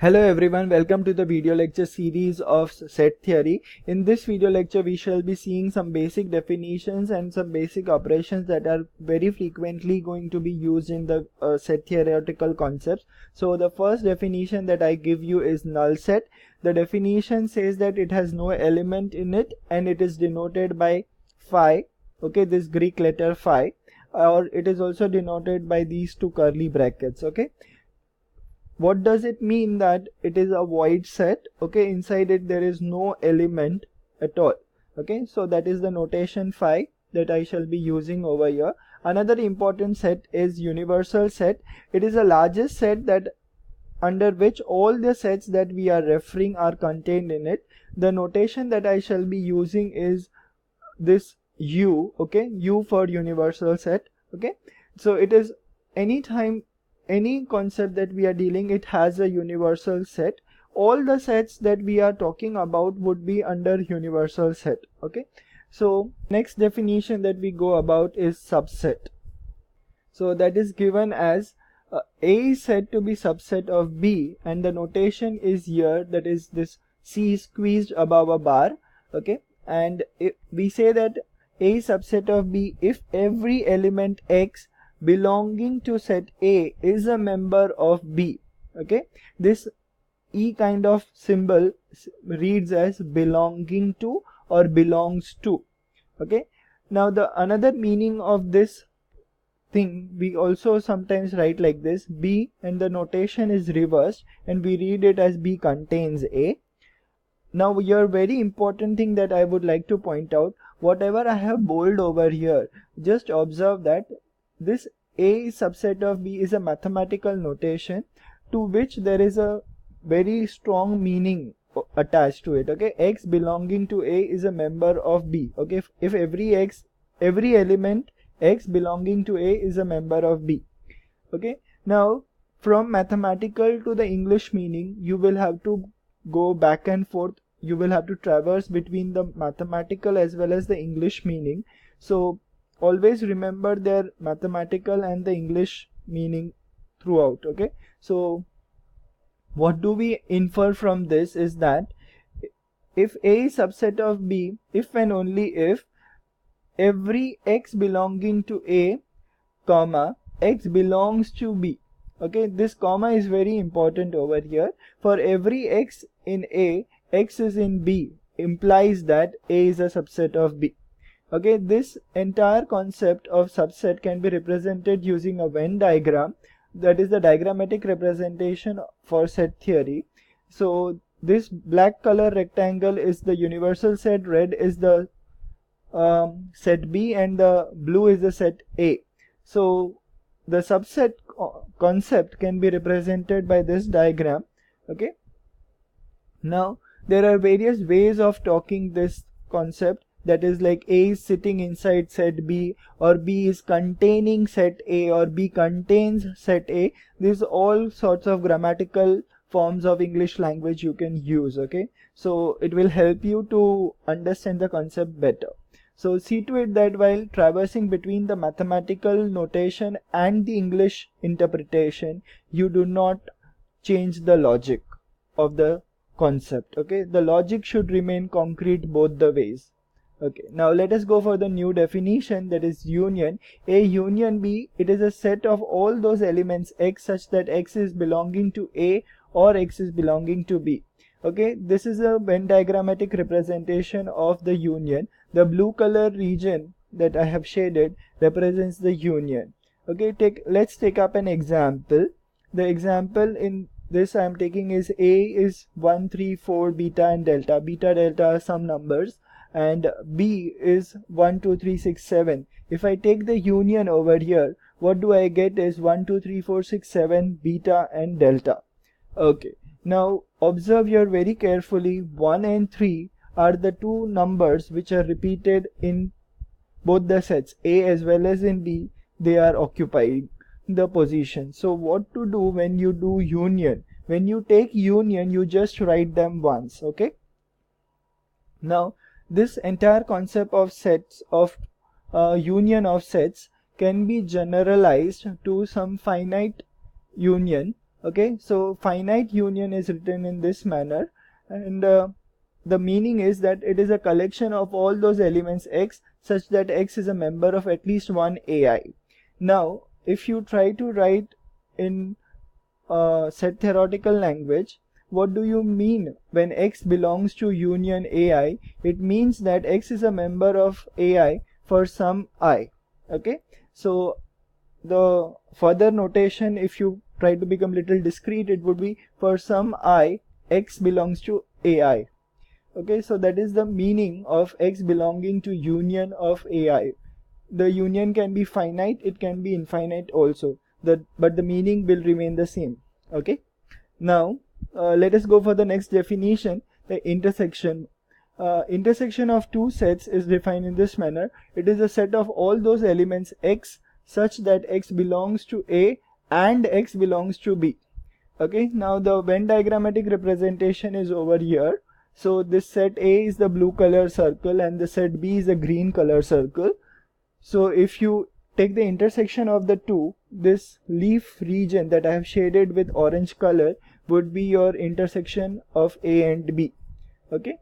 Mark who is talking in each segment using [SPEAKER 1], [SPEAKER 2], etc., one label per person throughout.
[SPEAKER 1] Hello everyone, welcome to the video lecture series of set theory. In this video lecture we shall be seeing some basic definitions and some basic operations that are very frequently going to be used in the set theoretical concepts. So the first definition that I give you is null set. The definition says that it has no element in it and it is denoted by phi, okay, this Greek letter phi, or it is also denoted by these two curly brackets, okay. What does it mean? That it is a void set, okay, inside it there is no element at all, okay. So that is the notation phi that I shall be using over here. Another important set is universal set. It is the largest set that under which all the sets that we are referring are contained in it. The notation that I shall be using is this U, okay, U for universal set, okay. So it is anytime any concept that we are dealing, it has a universal set. All the sets that we are talking about would be under universal set, okay. So next definition that we go about is subset. So that is given as A is said to be subset of B, and the notation is here, that is this C squeezed above a bar, okay. And we say that A is subset of B if every element X belonging to set A is a member of B, okay. This E kind of symbol reads as belonging to or belongs to, okay. Now the another meaning of this thing, we also sometimes write like this, B, and the notation is reversed and we read it as B contains A. Now your very important thing that I would like to point out, whatever I have bold over here, just observe that this A subset of B is a mathematical notation to which there is a very strong meaning attached to it, okay. X belonging to A is a member of B, okay. If every element X belonging to A is a member of B, okay. Now from mathematical to the English meaning, you will have to go back and forth. You will have to traverse between the mathematical as well as the English meaning. So always remember their mathematical and the English meaning throughout, okay. So what do we infer from this is that if A is subset of B, if and only if every X belonging to A, comma, X belongs to B, okay. This comma is very important over here. For every X in A, X is in B implies that A is a subset of B, okay. This entire concept of subset can be represented using a Venn diagram, that is the diagrammatic representation for set theory. So this black color rectangle is the universal set, red is the set B, and the blue is the set A. So the subset concept can be represented by this diagram, okay. Now there are various ways of talking this concept, that is like A is sitting inside set B, or B is containing set A, or B contains set A. These all sorts of grammatical forms of English language you can use, okay. So it will help you to understand the concept better. So see to it that while traversing between the mathematical notation and the English interpretation, you do not change the logic of the concept, okay. The logic should remain concrete both the ways, okay. Now let us go for the new definition, that is union. A union B, it is a set of all those elements X such that X is belonging to A or X is belonging to B, okay. This is a Venn diagrammatic representation of the union. The blue color region that I have shaded represents the union, okay. Let's take up an example. The example in this I am taking is A is 1, 3, 4 beta and delta. Beta, delta are some numbers, and B is 1, 2, 3, 6, 7. If I take the union over here, what do I get is 1, 2, 3, 4, 6, 7 beta and delta, okay. Now observe here very carefully, 1 and 3 are the two numbers which are repeated in both the sets A as well as in B. They are occupying the position. So what to do when you do union? When you take union, you just write them once, okay. Now this entire concept of sets of union of sets can be generalized to some finite union, Okay, so finite union is written in this manner, and the meaning is that it is a collection of all those elements X such that X is a member of at least one AI. Now, if you try to write in set theoretical language, what do you mean when X belongs to union AI? It means that X is a member of AI for some I. Okay, so the further notation, if you try to become little discrete, it would be for some I, X belongs to AI. Okay, so that is the meaning of X belonging to union of AI. The union can be finite, it can be infinite also, but the meaning will remain the same. Okay, now let us go for the next definition, the intersection. Intersection of two sets is defined in this manner. It is a set of all those elements X such that X belongs to A and X belongs to B. Okay, now the Venn diagrammatic representation is over here. So this set A is the blue color circle and the set B is the green color circle. So if you take the intersection of the two, this leaf region that I have shaded with orange color would be your intersection of A and B. Okay.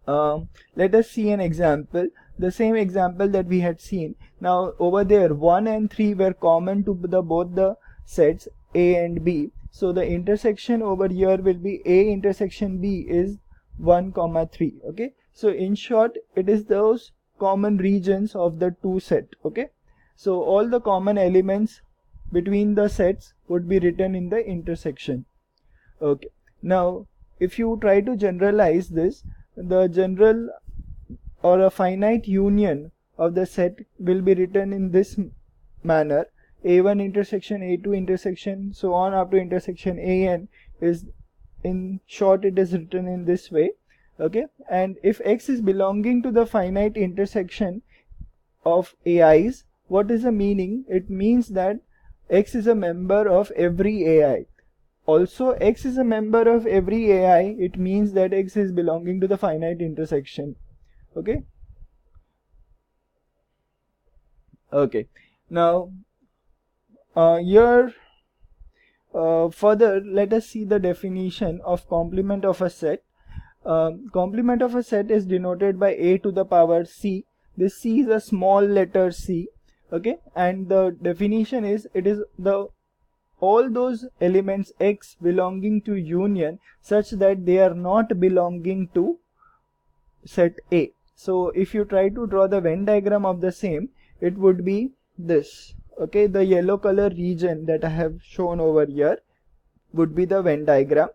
[SPEAKER 1] Let us see an example, the same example that we had seen. Now over there 1 and 3 were common to both the sets A and B. So the intersection over here will be A intersection B is 1, 3. Okay. So in short, it is those common regions of the two set. Okay, so all the common elements between the sets would be written in the intersection. Okay, now if you try to generalize this, the general or a finite union of the set will be written in this manner: A1 intersection A2 intersection so on up to intersection AN is, in short, it is written in this way. Okay, and if X is belonging to the finite intersection of AIs, what is the meaning? It means that X is a member of every AI. Also, X is a member of every AI, it means that X is belonging to the finite intersection. Okay. Okay, now here further let us see the definition of complement of a set. Complement of a set is denoted by a to the power c. This c is a small letter c. Okay, and the definition is, it is the all those elements X belonging to union such that they are not belonging to set A. So if you try to draw the Venn diagram of the same, it would be this. Okay, the yellow color region that I have shown over here would be the Venn diagram.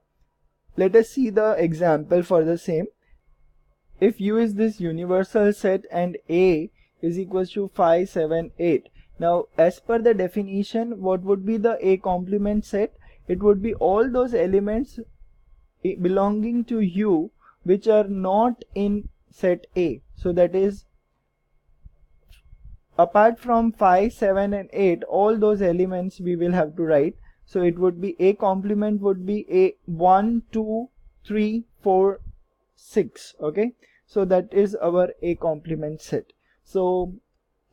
[SPEAKER 1] Let us see the example for the same. If U is this universal set and A is equals to 5, 7, 8. Now as per the definition, what would be the A complement set? It would be all those elements belonging to U which are not in set A. So that is, apart from 5, 7 and 8, all those elements we will have to write. So it would be A complement would be A 1, 2, 3, 4, 6. Okay, so that is our A complement set. So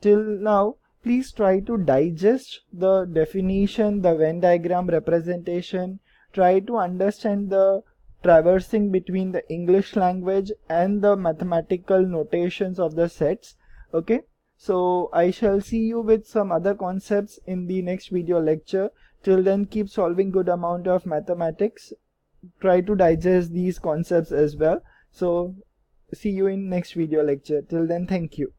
[SPEAKER 1] till now, please try to digest the definition, the Venn diagram representation, try to understand the traversing between the English language and the mathematical notations of the sets. Okay, so I shall see you with some other concepts in the next video lecture. Till then, keep solving good amount of mathematics. Try to digest these concepts as well. So see you in next video lecture. Till then, thank you.